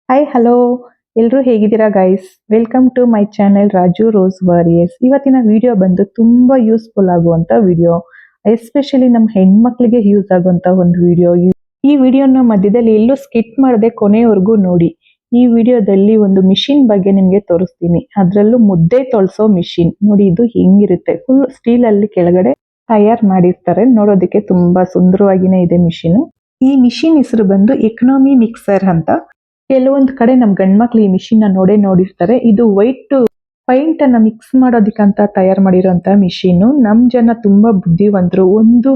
Hi hello, ಎಲ್ಲರೂ ಹೇಗಿದ್ದೀರಾ guys? Welcome to my channel Raju rose warriors. ಇವತ್ತಿನ ವಿಡಿಯೋ ಬಂದು ತುಂಬಾ ಯೂಸ್ಫುಲ್ ಆಗುವಂತ ವಿಡಿಯೋ, ಎಸ್ಪೆಷಲಿ ನಮ್ಮ ಹೆಣ್ಮಕ್ಳಿಗೆ ಯೂಸ್ ಆಗುವಂತ ಒಂದು ವಿಡಿಯೋ. ಈ ವಿಡಿಯೋನ ಮಧ್ಯದಲ್ಲಿ ಎಲ್ಲೂ ಸ್ಕಿಪ್ ಮಾಡದೆ ಕೊನೆವರೆಗೂ ನೋಡಿ. ಈ ವಿಡಿಯೋದಲ್ಲಿ ಒಂದು ಮಿಷಿನ್ ಬಗ್ಗೆ ನಿಮ್ಗೆ ತೋರಿಸ್ತೀನಿ. ಅದರಲ್ಲೂ ಮುದ್ದೆ ತೊಳ್ಸೋ ಮಿಷಿನ್ ನೋಡಿ. ಇದು ಹೆಂಗಿರುತ್ತೆ, ಫುಲ್ ಸ್ಟೀಲ್ ಅಲ್ಲಿ ಕೆಳಗಡೆ ತಯಾರು ಮಾಡಿರ್ತಾರೆ. ನೋಡೋದಕ್ಕೆ ತುಂಬಾ ಸುಂದರವಾಗಿನೇ ಇದೆ ಮಿಷಿನ್. ಈ ಮಿಷಿನ್ ಹೆಸರು ಬಂದು ಎಕನಾಮಿ ಮಿಕ್ಸರ್ ಅಂತ. ಕೆಲವೊಂದು ಕಡೆ ನಮ್ ಗಂಡ್ಮಕ್ಳು ಈ ಮಿಷಿನ್ ನೋಡಿರ್ತಾರೆ. ಇದು ವೈಟ್ ಪೈಂಟ್ ಅನ್ನ ಮಿಕ್ಸ್ ಮಾಡೋದಕ್ಕಂತ ತಯಾರು ಮಾಡಿರೋಂತ ಮಿಷಿನ್. ನಮ್ ಜನ ತುಂಬಾ ಬುದ್ಧಿವಂತರು. ಒಂದು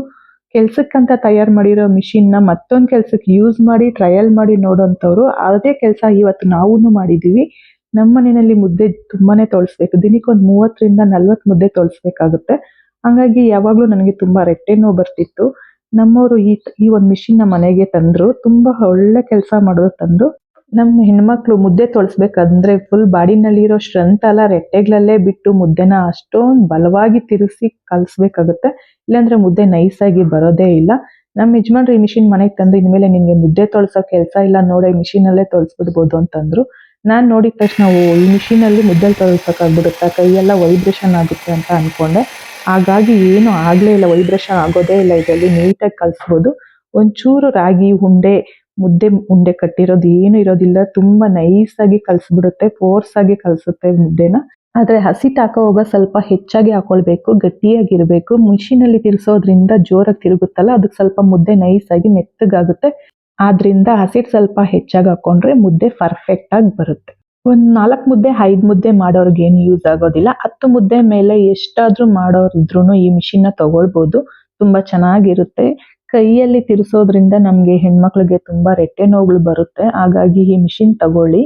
ಕೆಲ್ಸಕ್ಕಂತ ತಯಾರು ಮಾಡಿರೋ ಮಿಷಿನ್ ನ ಮತ್ತೊಂದ್ ಕೆಲ್ಸಕ್ಕೆ ಯೂಸ್ ಮಾಡಿ ಟ್ರಯಲ್ ಮಾಡಿ ನೋಡೋಂಥವ್ರು. ಅದೇ ಕೆಲಸ ಇವತ್ತು ನಾವು ಮಾಡಿದೀವಿ. ನಮ್ಮ ಮನೆಯಲ್ಲಿ ಮುದ್ದೆ ತುಂಬಾನೇ ತೊಳ್ಸ್ಬೇಕು. ದಿನಕ್ಕೆ ಒಂದು 30ರಿಂದ 40 ಮುದ್ದೆ ತೊಳ್ಸ್ಬೇಕಾಗುತ್ತೆ. ಹಂಗಾಗಿ ಯಾವಾಗ್ಲೂ ನನಗೆ ತುಂಬಾ ರೆಟ್ಟೆ ನೋವು ಬರ್ತಿತ್ತು. ನಮ್ಮವರು ಈ ಒಂದು ಮಿಷಿನ್ ನ ಮನೆಗೆ ತಂದ್ರು. ತುಂಬಾ ಒಳ್ಳೆ ಕೆಲಸ ಮಾಡೋದು ತಂದು. ನಮ್ಮ ಹೆಣ್ಮಕ್ಳು ಮುದ್ದೆ ತೊಳ್ಸ್ಬೇಕಂದ್ರೆ ಫುಲ್ ಬಾಡಿನಲ್ಲಿರೋ ಸ್ಟ್ರೆಂತ್ ಎಲ್ಲ ರೆಟ್ಟೆಗಳಲ್ಲೇ ಬಿಟ್ಟು ಮುದ್ದೆನ ಅಷ್ಟೊಂದು ಬಲವಾಗಿ ತಿರುಗಿಸಿ ಕಲಸ್ಬೇಕಾಗುತ್ತೆ. ಇಲ್ಲಾಂದ್ರೆ ಮುದ್ದೆ ನೈಸ್ ಆಗಿ ಬರೋದೇ ಇಲ್ಲ. ನಮ್ಮ ಯಜಮಾನ್ರು ಈ ಮಿಷಿನ್ ಮನೆಗೆ ತಂದು, ಇನ್ಮೇಲೆ ನಿನ್ಗೆ ಮುದ್ದೆ ತೊಳ್ಸೋ ಕೆಲಸ ಇಲ್ಲ ನೋಡಿ, ಮಿಷಿನ್ ಅಲ್ಲೇ ತೊಳ್ಸ್ಬಿಡ್ಬೋದು ಅಂತಂದ್ರು. ನಾನ್ ನೋಡಿದ ತಕ್ಷಣ ಈ ಮಿಷಿನ್ ಅಲ್ಲಿ ಮುದ್ದೆ ತೊಳ್ಸಕ್ಕಾಗ್ಬಿಡುತ್ತಾ, ಕೈಯೆಲ್ಲ ವೈಬ್ರೇಷನ್ ಆಗುತ್ತೆ ಅಂತ ಅನ್ಕೊಂಡೆ. ಹಾಗಾಗಿ ಏನು ಆಗ್ಲೇ ಇಲ್ಲ, ವೈಬ್ರೇಷನ್ ಆಗೋದೇ ಇಲ್ಲ. ಇದರಲ್ಲಿ ನೀಟಾಗಿ ಕಲ್ಸ್ಬೋದು. ಒಂಚೂರು ರಾಗಿ ಉಂಡೆ ಮುದ್ದೆ ಉಂಡೆ ಕಟ್ಟಿರೋದು ಏನು ಇರೋದಿಲ್ಲ. ತುಂಬಾ ನೈಸ್ ಆಗಿ ಕಲ್ಸ್ಬಿಡುತ್ತೆ, ಫೋರ್ಸ್ ಆಗಿ ಕಲ್ಸುತ್ತೆ ಮುದ್ದೆನ. ಆದ್ರೆ ಹಸಿಟ್ ಹಾಕೋವಾಗ ಸ್ವಲ್ಪ ಹೆಚ್ಚಾಗಿ ಹಾಕೊಳ್ಬೇಕು, ಗಟ್ಟಿಯಾಗಿರ್ಬೇಕು. ಮಿಷಿನ್ ಅಲ್ಲಿ ತಿರ್ಸೋದ್ರಿಂದ ಜೋರಾಗಿ ತಿರುಗುತ್ತಲ್ಲ, ಅದಕ್ಕೆ ಸ್ವಲ್ಪ ಮುದ್ದೆ ನೈಸ್ ಆಗಿ ಮೆತ್ತಗಾಗುತ್ತೆ. ಆದ್ರಿಂದ ಹಸಿಟ್ ಸ್ವಲ್ಪ ಹೆಚ್ಚಾಗಿ ಹಾಕೊಂಡ್ರೆ ಮುದ್ದೆ ಪರ್ಫೆಕ್ಟ್ ಆಗಿ ಬರುತ್ತೆ. ಒಂದ್ 4 ಮುದ್ದೆ 5 ಮುದ್ದೆ ಮಾಡೋರ್ಗೆ ಏನು ಯೂಸ್ ಆಗೋದಿಲ್ಲ. 10 ಮುದ್ದೆ ಮೇಲೆ ಎಷ್ಟಾದ್ರೂ ಮಾಡೋರಿದ್ರು ಈ ಮಿಷಿನ್ ನ ತಗೊಳ್ಬಹುದು. ತುಂಬಾ ಚೆನ್ನಾಗಿರುತ್ತೆ. ಕೈಯಲ್ಲಿ ತಿರ್ಸೋದ್ರಿಂದ ನಮ್ಗೆ ಹೆಣ್ಮಕ್ಳಿಗೆ ತುಂಬಾ ರೆಟ್ಟೆ ನೋವುಗಳು ಬರುತ್ತೆ. ಹಾಗಾಗಿ ಈ ಮಿಷಿನ್ ತಗೊಳ್ಳಿ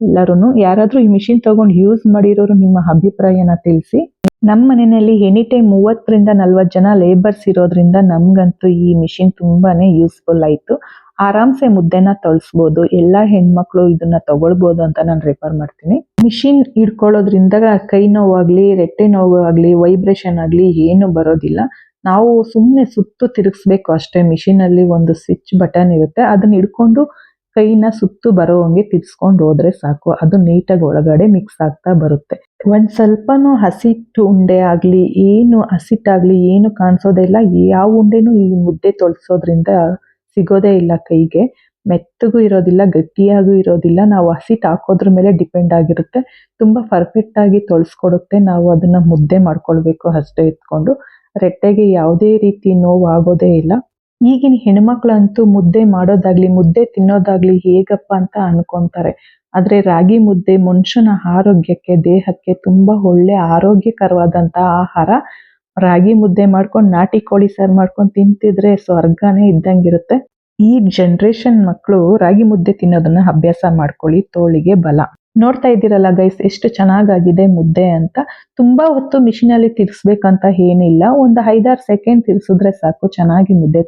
ಎಲ್ಲರೂ. ಯಾರಾದ್ರೂ ಈ ಮಿಷಿನ್ ತಗೊಂಡು ಯೂಸ್ ಮಾಡಿರೋರು ನಿಮ್ಮ ಅಭಿಪ್ರಾಯನ ತಿಳಿಸಿ. ನಮ್ಮ ಮನೆಯಲ್ಲಿ ಎನಿ ಟೈಮ್ 30ರಿಂದ 40 ಜನ ಲೇಬರ್ಸ್ ಇರೋದ್ರಿಂದ ನಮ್ಗಂತೂ ಈ ಮಿಷಿನ್ ತುಂಬಾನೇ ಯೂಸ್ಫುಲ್ ಆಯ್ತು. ಆರಾಮ್ಸೆ ಮುದ್ದೆನ ತೊಳ್ಸ್ಬೋದು. ಎಲ್ಲಾ ಹೆಣ್ಮಕ್ಳು ಇದನ್ನ ತಗೊಳ್ಬೋದು ಅಂತ ನಾನು ರೆಫರ್ ಮಾಡ್ತೀನಿ. ಮಿಷಿನ್ ಹಿಡ್ಕೊಳ್ಳೋದ್ರಿಂದ ಕೈ ನೋವಾಗ್ಲಿ, ರೆಟ್ಟೆ ನೋವಾಗ್ಲಿ, ವೈಬ್ರೇಷನ್ ಆಗ್ಲಿ ಏನು ಬರೋದಿಲ್ಲ. ನಾವು ಸುಮ್ಮನೆ ಸುತ್ತು ತಿರುಗಿಸ್ಬೇಕು ಅಷ್ಟೇ. ಮಿಷಿನ್ ಅಲ್ಲಿ ಒಂದು ಸ್ವಿಚ್ ಬಟನ್ ಇರುತ್ತೆ, ಅದನ್ನ ಹಿಡ್ಕೊಂಡು ಕೈನ ಸುತ್ತು ಬರೋ ಹಂಗೆ ತಿರ್ಸ್ಕೊಂಡು ಹೋದ್ರೆ ಸಾಕು. ಅದು ನೀಟಾಗಿ ಒಳಗಡೆ ಮಿಕ್ಸ್ ಆಗ್ತಾ ಬರುತ್ತೆ. ಒಂದ್ ಸ್ವಲ್ಪನೂ ಹಸಿಟ್ಟು ಉಂಡೆ ಆಗ್ಲಿ, ಏನು ಹಸಿಟ್ಟಾಗ್ಲಿ ಏನು ಕಾಣಿಸೋದೇ ಇಲ್ಲ. ಯಾವ ಉಂಡೆನೂ ಈ ಮುದ್ದೆ ತೊಳ್ಸೋದ್ರಿಂದ ಸಿಗೋದೇ ಇಲ್ಲ ಕೈಗೆ. ಮೆತ್ತಗೂ ಇರೋದಿಲ್ಲ, ಗಟ್ಟಿಯಾಗೂ ಇರೋದಿಲ್ಲ. ನಾವು ಹಸಿಟ್ ಹಾಕೋದ್ರ ಮೇಲೆ ಡಿಪೆಂಡ್ ಆಗಿರುತ್ತೆ. ತುಂಬಾ ಪರ್ಫೆಕ್ಟ್ ಆಗಿ ತೊಳ್ಸ್ಕೊಡುತ್ತೆ. ನಾವು ಅದನ್ನ ಮುದ್ದೆ ಮಾಡ್ಕೊಳ್ಬೇಕು ಅಷ್ಟೇ ಎತ್ಕೊಂಡು. ರೆಟ್ಟೆಗೆ ಯಾವುದೇ ರೀತಿ ನೋವು ಆಗೋದೇ ಇಲ್ಲ. ಈಗಿನ ಹೆಣ್ಮಕ್ಳಂತೂ ಮುದ್ದೆ ಮಾಡೋದಾಗ್ಲಿ, ಮುದ್ದೆ ತಿನ್ನೋದಾಗ್ಲಿ ಹೇಗಪ್ಪ ಅಂತ ಅನ್ಕೊಂತಾರೆ. ಆದ್ರೆ ರಾಗಿ ಮುದ್ದೆ ಮನುಷ್ಯನ ಆರೋಗ್ಯಕ್ಕೆ, ದೇಹಕ್ಕೆ ತುಂಬಾ ಒಳ್ಳೆ ಆರೋಗ್ಯಕರವಾದಂತ ಆಹಾರ. ರಾಗಿ ಮುದ್ದೆ ಮಾಡ್ಕೊಂಡು ನಾಟಿ ಕೋಳಿ ಸಾರು ಮಾಡ್ಕೊಂಡು ತಿಂತಿದ್ರೆ ಸ್ವರ್ಗನೇ ಇದ್ದಂಗಿರುತ್ತೆ. ಈ ಜನರೇಷನ್ ಮಕ್ಕಳು ರಾಗಿ ಮುದ್ದೆ ತಿನ್ನೋದನ್ನ ಅಭ್ಯಾಸ ಮಾಡ್ಕೊಳ್ಳಿ, ತೋಳಿಗೆ ಬಲ. ನೋಡ್ತಾ ಇದ್ದೀರಲ್ಲ ಗೈಸ್, ಎಷ್ಟು ಚೆನ್ನಾಗಾಗಿದೆ ಮುದ್ದೆ ಅಂತ. ತುಂಬಾ ಹೊತ್ತು ಮಿಷಿನ್ ಅಲ್ಲಿ ತಿರ್ಸ್ಬೇಕಂತ ಏನಿಲ್ಲ. ಒಂದು 5-6 ಸೆಕೆಂಡ್ ತಿರ್ಸಿದ್ರೆ ಸಾಕು, ಚೆನ್ನಾಗಿ ಮುದ್ದೆ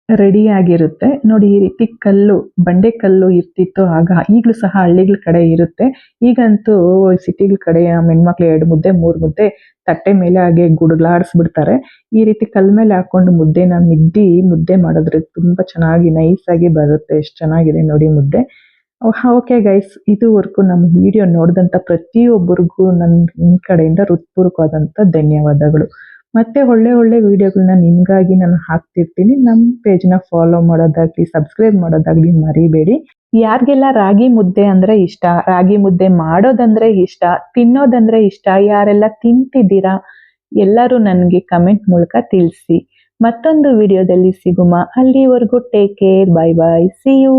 ರೆಡಿ ಆಗಿರುತ್ತೆ. ನೋಡಿ, ಈ ರೀತಿ ಕಲ್ಲು, ಬಂಡೆ ಕಲ್ಲು ಇರ್ತಿತ್ತು ಆಗ. ಈಗಲೂ ಸಹ ಹಳ್ಳಿಗಳ ಕಡೆ ಇರುತ್ತೆ. ಈಗಂತೂ ಸಿಟಿಗಳ ಕಡೆ ಹೆಣ್ಮಕ್ಳು 2 ಮುದ್ದೆ 3 ಮುದ್ದೆ ತಟ್ಟೆ ಮೇಲೆ ಹಾಗೆ ಗುಡ್ಲಾಡಿಸ್ಬಿಡ್ತಾರೆ. ಈ ರೀತಿ ಕಲ್ ಮೇಲೆ ಹಾಕೊಂಡು ಮುದ್ದೆನ ಮಿದ್ದಿ ಮುದ್ದೆ ಮಾಡಿದ್ರೆ ತುಂಬಾ ಚೆನ್ನಾಗಿ ನೈಸ್ ಆಗಿ ಬರುತ್ತೆ. ಎಷ್ಟು ಚೆನ್ನಾಗಿದೆ ನೋಡಿ ಮುದ್ದೆ. ಓಕೆ ಗೈಸ್, ಇದುವರೆಗೂ ನಮ್ಮ ವಿಡಿಯೋ ನೋಡಿದಂತ ಪ್ರತಿಯೊಬ್ಬರಿಗೂ ನನ್ನ ಕಡೆಯಿಂದ ಹೃತ್ಪೂರ್ವಕವಾದಂತ ಧನ್ಯವಾದಗಳು. ಮತ್ತೆ ಒಳ್ಳೆ ಒಳ್ಳೆ ವಿಡಿಯೋಗಳನ್ನ ನಿಮ್ಗಾಗಿ ನಾನು ಹಾಕ್ತಿರ್ತೀನಿ. ನಮ್ಮ ಪೇಜ್ನ ಫಾಲೋ ಮಾಡೋದಾಗ್ಲಿ, ಸಬ್ಸ್ಕ್ರೈಬ್ ಮಾಡೋದಾಗ್ಲಿ ಮರಿಬೇಡಿ. ಯಾರಿಗೆಲ್ಲ ರಾಗಿ ಮುದ್ದೆ ಅಂದ್ರೆ ಇಷ್ಟ, ರಾಗಿ ಮುದ್ದೆ ಮಾಡೋದಂದ್ರೆ ಇಷ್ಟ, ತಿನ್ನೋದಂದ್ರೆ ಇಷ್ಟ, ಯಾರೆಲ್ಲ ತಿಂತಿದ್ದೀರಾ ಎಲ್ಲರೂ ನನಗೆ ಕಮೆಂಟ್ ಮೂಲಕ ತಿಳಿಸಿ. ಮತ್ತೊಂದು ವಿಡಿಯೋದಲ್ಲಿ ಸಿಗುಮ. ಅಲ್ಲಿವರೆಗೂ take care, bye bye, see you.